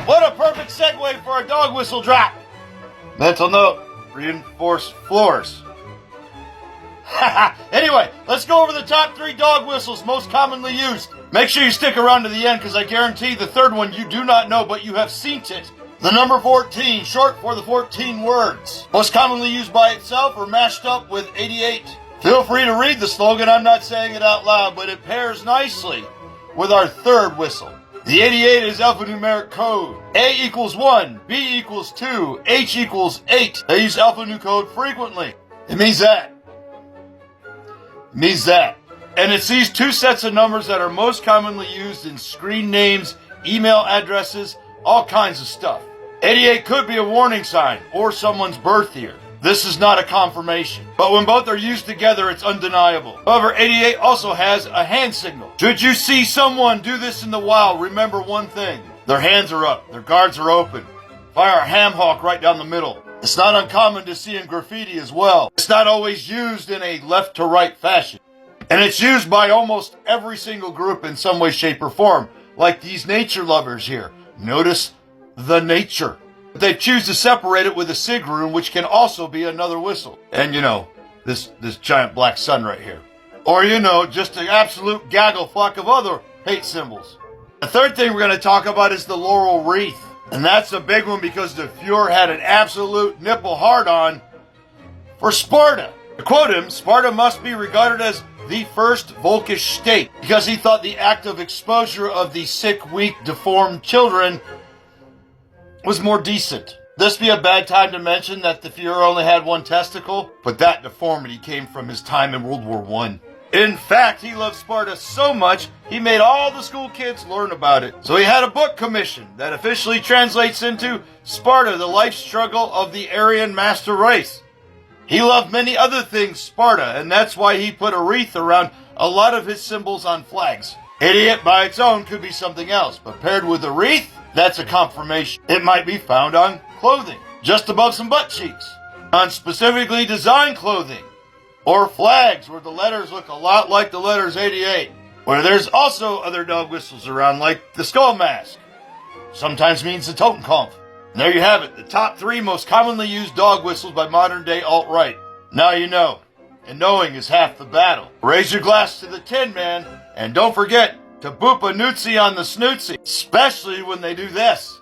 What a perfect segue for a dog whistle drop. Mental note, reinforced floors. Anyway, let's go over the top 3 dog whistles most commonly used. Make sure you stick around to the end because I guarantee the third one you do not know, but you have seen it. The number 14, short for the 14 words. Most commonly used by itself or mashed up with 88. Feel free to read the slogan, I'm not saying it out loud, but it pairs nicely with our third whistle. The 88 is alphanumeric code. A equals 1, B equals 2, H equals 8. They use alphanumeric code frequently. It means that. It means that. And it's these 2 sets of numbers that are most commonly used in screen names, email addresses, all kinds of stuff. 88 could be a warning sign or someone's birth year. This is not a confirmation. But when both are used together, it's undeniable. However, 88 also has a hand signal. Should you see someone do this in the wild, remember one thing. Their hands are up. Their guards are open. Fire a ham hock right down the middle. It's not uncommon to see in graffiti as well. It's not always used in a left to right fashion. And it's used by almost every single group in some way, shape, or form. Like these nature lovers here. Notice the nature. They choose to separate it with a sig rune, which can also be another whistle. And this giant black sun right here. Or just an absolute gaggle fuck of other hate symbols. The third thing we're going to talk about is the laurel wreath. And that's a big one because the Fuhrer had an absolute nipple hard-on for Sparta. To quote him, Sparta must be regarded as the first Volkish state because he thought the act of exposure of the sick, weak, deformed children was more decent. This be a bad time to mention that the Fuhrer only had one testicle, but that deformity came from his time in World War I. In fact, he loved Sparta so much, he made all the school kids learn about it. So he had a book commissioned that officially translates into Sparta, the life struggle of the Aryan master race. He loved many other things Sparta, and that's why he put a wreath around a lot of his symbols on flags. 88 by its own could be something else, but paired with a wreath, that's a confirmation. It might be found on clothing, just above some butt cheeks, on specifically designed clothing, or flags where the letters look a lot like the letters 88, where there's also other dog whistles around like the skull mask. Sometimes means the Totenkopf. And there you have it, the top 3 most commonly used dog whistles by modern day alt-right. Now you know, and knowing is half the battle. Raise your glass to the Tin Man, and don't forget to boop a newtsie on the snootsy, especially when they do this.